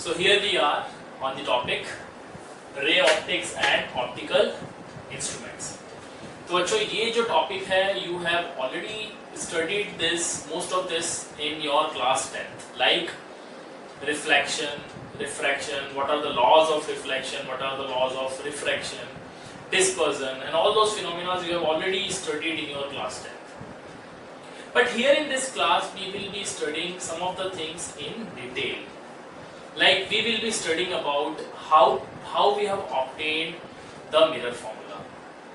So here we are on the topic ray optics and optical instruments. तो बच्चों ये जो टॉपिक है you have already studied this most of this in your class 10th like reflection, refraction, what are the laws of reflection, what are the laws of refraction, dispersion and all those phenomena you have already studied in your class 10th. But here in this class we will be studying some of the things in detail. Like we will be studying about how we have obtained the mirror formula.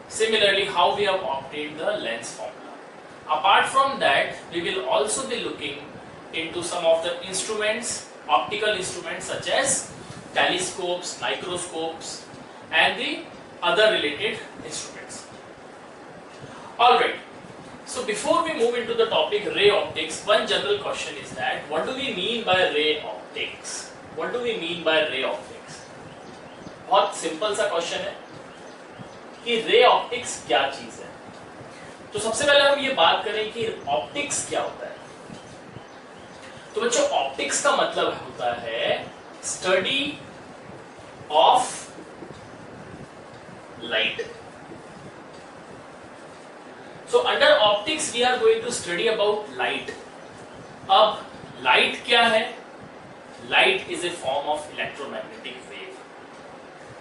Similarly, how we have obtained the lens formula. Apart from that, we will also be looking into some of the instruments, optical instruments such as telescopes, microscopes and the other related instruments. Alright, so before we move into the topic ray optics, one general question is that what do we mean by ray optics? What do we mean by ray optics? बहुत simple सा question है कि ray optics क्या चीज है. तो सबसे पहले हम ये बात करें कि ऑप्टिक्स क्या होता है. तो बच्चों ऑप्टिक्स का मतलब होता है study of light. So under optics we are going to study about light. अब लाइट क्या है? Light is a form of electromagnetic wave.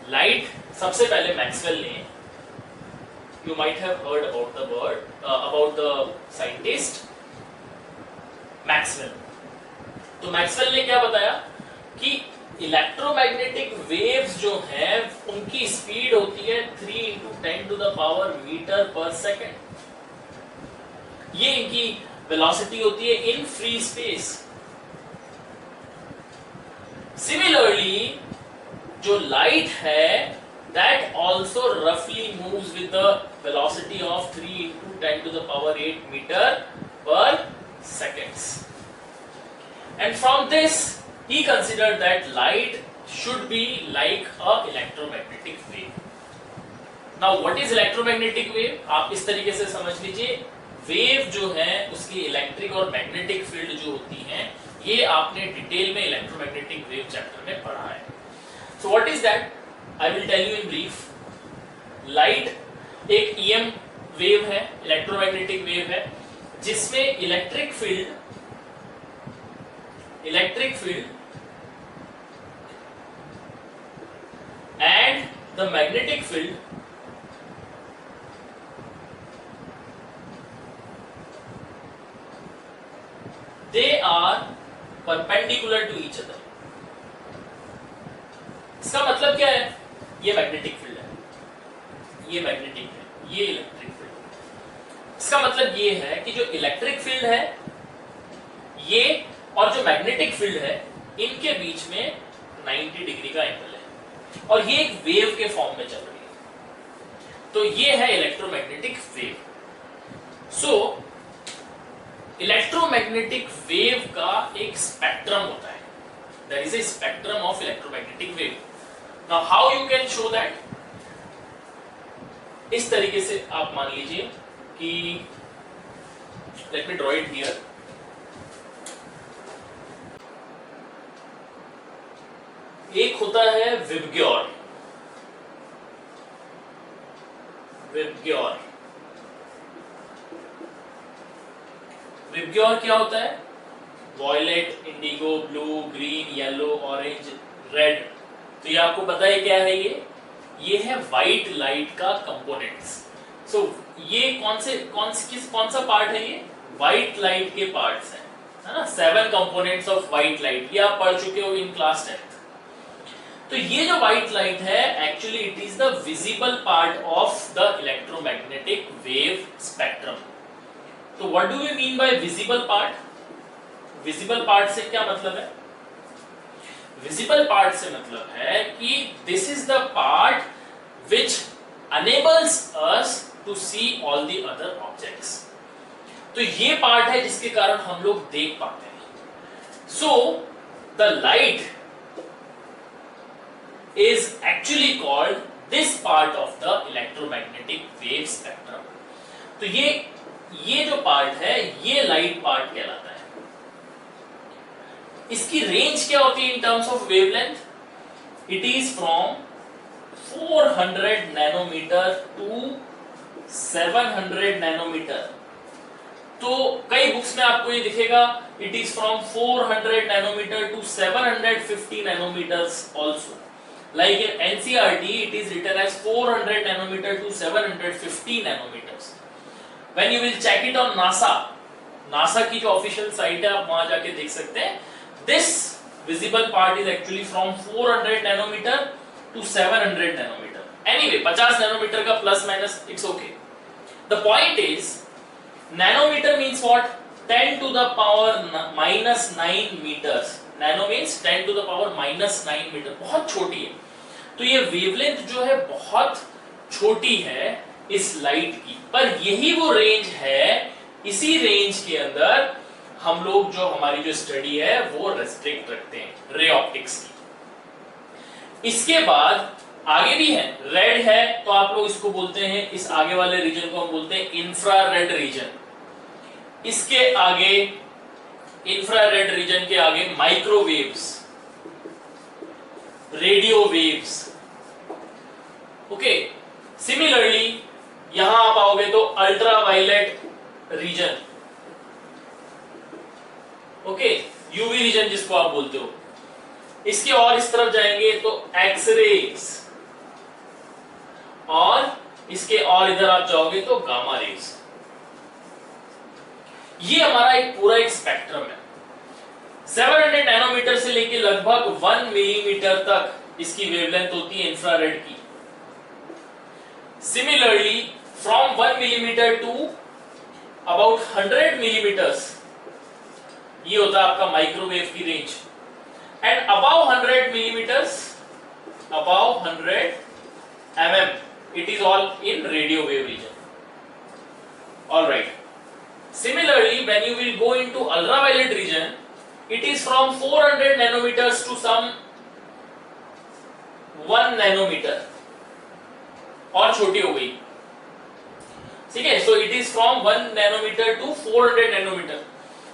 Light सबसे पहले मैक्सवेल ने, you might have heard about the scientist Maxwell. तो Maxwell ने क्या बताया कि इलेक्ट्रोमैग्नेटिक वेव्स जो हैं उनकी स्पीड होती है 3 × 10⁻⁻⁷ मीटर पर सेकेंड. ये इनकी वेलोसिटी होती है इन फ्री स्पेस. सिमिलरली जो लाइट है that also roughly moves with the velocity of 3 × 10⁸ meter per seconds. And from this he considered that light should be like a electromagnetic wave. Now what is electromagnetic wave? आप इस तरीके से समझ लीजिए, wave जो है उसकी इलेक्ट्रिक और मैग्नेटिक फील्ड जो होती हैं ये आपने डिटेल में इलेक्ट्रोमैग्नेटिक वेव चैप्टर में पढ़ा है. So what is that? I will tell you in brief. Light एक EM वेव है, इलेक्ट्रोमैग्नेटिक वेव है, जिसमें electric field and the magnetic field they are perpendicular to each other. इसका मतलब क्या है? ये मैग्नेटिक फील्ड है, ये मैग्नेटिक है, ये इलेक्ट्रिक फील्ड. इसका मतलब ये है कि जो इलेक्ट्रिक फील्ड है ये और जो मैग्नेटिक फील्ड है इनके बीच में 90 डिग्री का एंगल है और ये एक वेव के फॉर्म में चल रही है. तो ये है electromagnetic wave. So electromagnetic wave का एक स्पेक्ट्रम होता है. There is a spectrum of electromagnetic wave. Now how you can show that? इस तरीके से आप मान लीजिए कि let me draw it here. एक होता है विबग्योर. विबग्योर क्या होता है? Violet, indigo, blue, green, yellow, orange, red. तो ये आपको पता है क्या है? ये है व्हाइट लाइट का कंपोनेंट्स. सो ये कौन सा पार्ट है? ये व्हाइट लाइट के पार्ट्स हैं, है ना. 7 कंपोनेंट्स ऑफ व्हाइट लाइट, ये आप पढ़ चुके हो इन क्लास 10th. तो ये जो व्हाइट लाइट है actually it is the visible part of the electromagnetic wave spectrum. तो what do we mean by visible part? Visible part से क्या मतलब है? विजिबल पार्ट से मतलब है कि this is the part which enables us to see all the other objects. तो ये पार्ट है जिसके कारण हम लोग देख पाते हैं. So the light is actually called this part of the electromagnetic wave spectrum. तो ये जो पार्ट है ये लाइट पार्ट कहलाता है. इसकी रेंज क्या होती है in terms of wavelength? It is from 400 nanometre to 700 nanometre. तो कई बुक्स में आपको ये दिखेगा it is from 400 nanometre to 750 nanometres also. Like in NCERT, it is written as 400 nanometer to 750 nanometers. When you will check it on NASA की जो official site है आप वहां जाके देख सकते हैं. This visible part is actually from 400 nanometer to 700 nanometer. Anyway, 50 nanometer का plus minus it's okay. The point is, nanometer means what? 10 to the power minus 9 meters. Nano means 10 to the power minus 9 metre, बहुत छोटी है. तो ये wavelength जो है बहुत छोटी है इस लाइट की, पर यही वो रेंज है, इसी रेंज के अंदर हम लोग जो हमारी जो स्टडी है वो रेस्ट्रिक्ट रखते हैं रे ऑप्टिक्स की. इसके बाद आगे भी है, रेड है तो आप लोग इसको बोलते हैं, इस आगे वाले रीजन को हम बोलते हैं इंफ्रारेड रीजन. इसके आगे इंफ्रारेड रीजन के आगे microwaves, radio waves. Okay, similarly यहां आप आओगे तो ultraviolet region, okay, UV region जिसको आप बोलते हो. इसके और इस तरफ जाएंगे तो एक्सरेज, और इसके और इधर आप जाओगे तो गामा रेज. ये हमारा एक पूरा एक स्पेक्ट्रम है. 700 नैनोमीटर से लेके लगभग 1 मिलीमीटर तक इसकी वेवलेंथ होती है इंफ्रारेड की. Similarly from 1 millimetre to about 100 millimetres ये होता है आपका माइक्रोवेव की range. And above 100 millimetres, above 100 mm, it is all in radio wave region. Alright. Similarly, when you will go into ultraviolet region, it is from 400 nanometers to some 1 nanometer, और छोटी हो गई. ठीक है, so it is from 1 nanometer to 400 nanometer.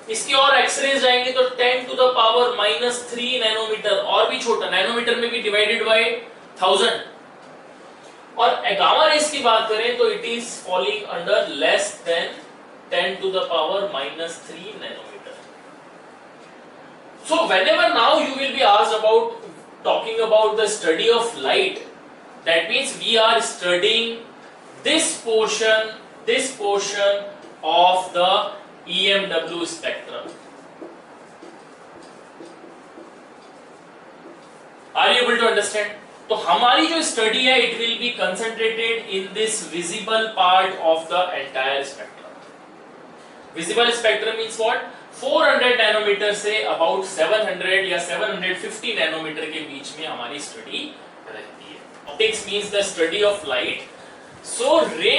इसकी और X-rays जाएंगे तो 10 to the power minus 3 nanometre, और भी छोटा. नैनोमीटर में भी डिवाइडेड बाय 1000. और गामा रेज की बात करें तो it is falling under less than 10 to the power minus 3 nanometer. So whenever now you will be asked about talking about the study of light, that means we are studying this portion of the EMW spectrum. Are you able to understand? तो हमारी जो study है it will be concentrated in this visible part of the entire spectrum. Visible spectrum means what? 400 नैनोमीटर से about 700 या 750 nanometre के बीच में हमारी स्टडी रहती है. Optics means the study of light. So ray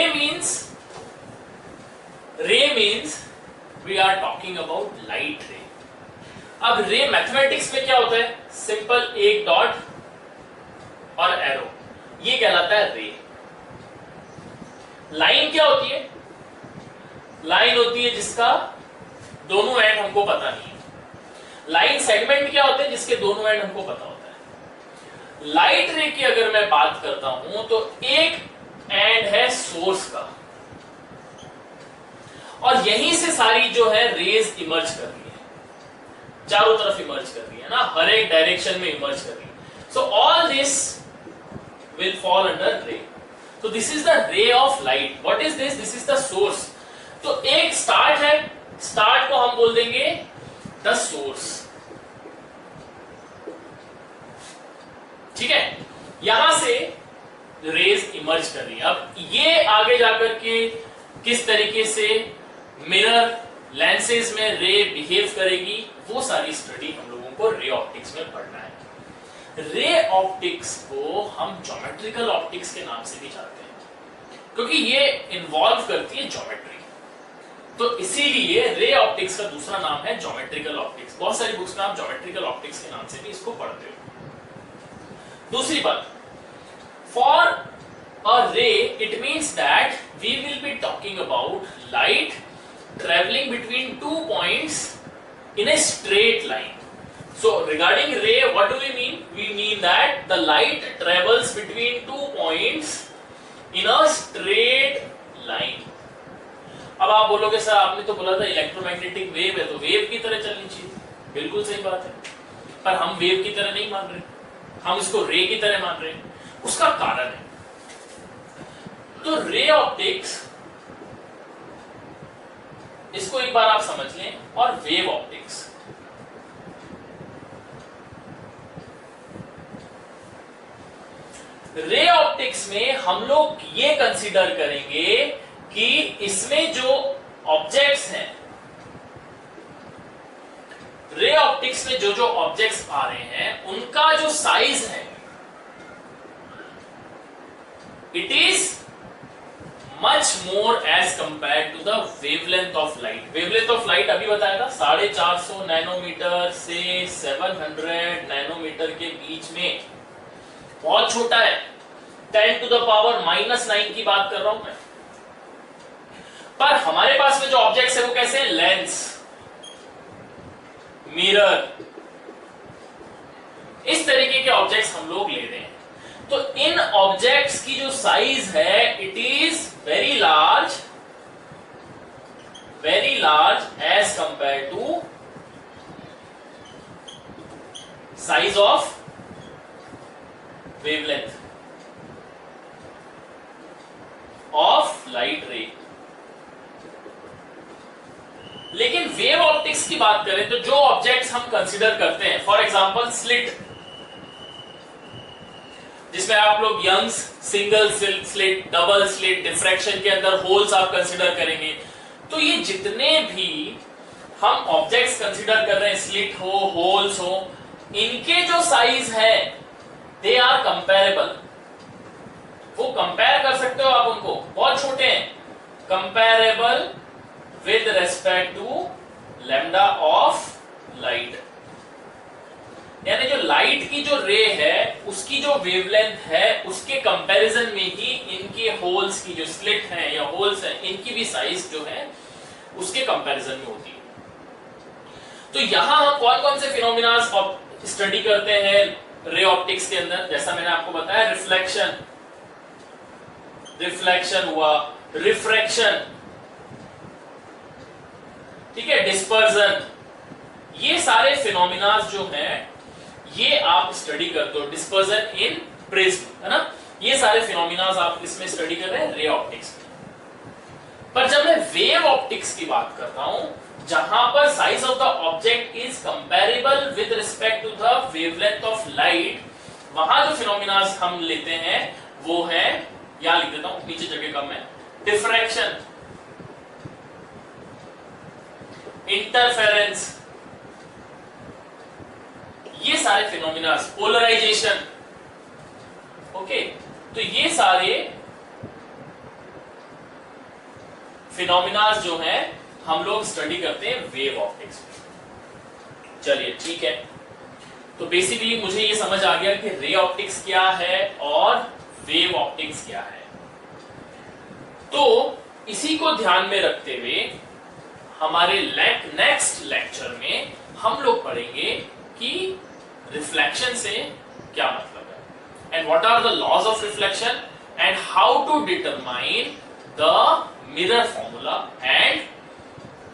means we are talking about light ray. अब रे मैथमेटिक्स में क्या होता है? सिंपल एक डॉट और एरो, ये कहलाता है रे. लाइन क्या होती है? लाइन होती है जिसका दोनों एंड हमको पता नहीं है. लाइन सेगमेंट क्या होते हैं? जिसके दोनों एंड हमको पता होता है. लाइट रे की अगर मैं बात करता हूं तो एक एंड है सोर्स का, और यहीं से सारी जो है रेज इमर्ज कर रही है, चारों तरफ इमर्ज कर रही है ना, हर एक डायरेक्शन में इमर्ज कर रही है. So all this will fall under रे. तो this is the ray of light. What is this? This is the source. तो एक स्टार्ट है, स्टार्ट को हम बोल देंगे द सोर्स. ठीक है, यहां से रेज इमर्ज कर रही है. अब ये आगे जाकर के किस तरीके से मिरर लेंसेज में रे बिहेव करेगी, वो सारी स्टडी हम लोगों को रे ऑप्टिक्स में पढ़ना है. रे ऑप्टिक्स को हम ज्योमेट्रिकल ऑप्टिक्स के नाम से भी जानते हैं, क्योंकि ये इन्वॉल्व करती है ज्योमेट्री. तो इसीलिए रे ऑप्टिक्स का दूसरा नाम है ज्योमेट्रिकल ऑप्टिक्स. बहुत सारी बुक्स में आप ज्योमेट्रिकल ऑप्टिक्स के नाम से भी इसको पढ़ते हो. दूसरी बात, for a ray it means that we will be talking about light travelling between 2 points in a straight line. So regarding ray, what do we mean? We mean that the light travels between two points in a straight line. अब आप बोलोगे sir आपने तो बोला था electromagnetic wave है तो wave की तरह चलनी चाहिए, बिल्कुल सही बात है, पर हम वेव की तरह नहीं मान रहे, हम इसको रे की तरह मान रहे हैं। उसका कारण है, तो रे ऑप्टिक्स, इसको एक बार आप समझ लें, और वेव ऑप्टिक्स। रे ऑप्टिक्स में हम लोग ये कंसीडर करेंगे कि इसमें जो ऑब्जेक्ट्स हैं, रे ऑप्टिक्स में जो जो ऑब्जेक्ट्स आ रहे हैं उनका जो साइज है it is much more as compare to the wavelength of light. Wavelength of light अभी बताया था 450 नैनोमीटर से 700 नैनोमीटर के बीच में, बहुत छोटा है, 10 टू द पावर -9 की बात कर रहा हूं मैं। पर हमारे पास में जो ऑब्जेक्ट्स है वो कैसे हैं? लेंस, मिरर, इस तरीके के ऑब्जेक्ट्स हम लोग ले रहे हैं। तो इन ऑब्जेक्ट्स की जो साइज है it is very large as compare to size of wavelength of light ray. लेकिन वेव ऑप्टिक्स की बात करें तो जो ऑब्जेक्ट्स हम कंसीडर करते हैं, फॉर एग्जांपल स्लिट, जिसमें आप लोग Young's single slit, double slit, diffraction के अंदर होल्स आप कंसीडर करेंगे, तो ये जितने भी हम ऑब्जेक्ट्स कंसीडर कर रहे हैं, स्लिट हो, होल्स हो, इनके जो साइज है दे आर कंपेरेबल। वो कंपेयर कर सकते हो आप उनको, बहुत छोटे हैं, comparable with respect to lambda of light. यानी जो लाइट की जो रे है उसकी जो वेवलेंथ है उसके कंपैरिजन में ही इनके होल्स की जो स्लिट हैं या होल्स हैं इनकी भी साइज जो है उसके कंपैरिजन में होती है। तो यहां हम कौन कौन से फिनोमिना स्टडी करते हैं रे ऑप्टिक्स के अंदर? जैसा मैंने आपको बताया, रिफ्लेक्शन हुआ, रिफ्रैक्शन, ठीक है, डिस्पर्जन, ये सारे फिनोमिना जो हैं ये आप स्टडी करते हो। डिस्पर्जन इन प्रिज्म, है ना, ये सारे फिनोमिना आप इसमें स्टडी कर रहे हैं रे ऑप्टिक्स में। पर जब मैं वेव ऑप्टिक्स की बात कर रहा हूं जहां पर size of the object is comparable with respect to the wavelength of light, वहां जो फिनोमिना हम लेते हैं वो है, यहां लिख देता हूं, नीचे जगह कम है, डिफ्रैक्शन, इंटरफेरेंस, ये सारे फिनोमिना, पोलराइजेशन, ओके, तो ये सारे फिनोमिना जो हैं हम लोग स्टडी करते हैं वेव ऑप्टिक्स में। चलिए ठीक है, तो बेसिकली मुझे ये समझ आ गया कि रे ऑप्टिक्स क्या है और वेव ऑप्टिक्स क्या है। तो इसी को ध्यान में रखते हुए हमारे नेक्स्ट लेक्चर में हम लोग पढ़ेंगे कि रिफ्लेक्शन से क्या मतलब है, and what are the laws of reflection, and how to determine the mirror formula and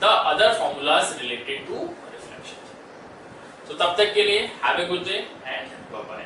the other formulas related to reflection. तो तब तक के लिए have a good day and bye bye.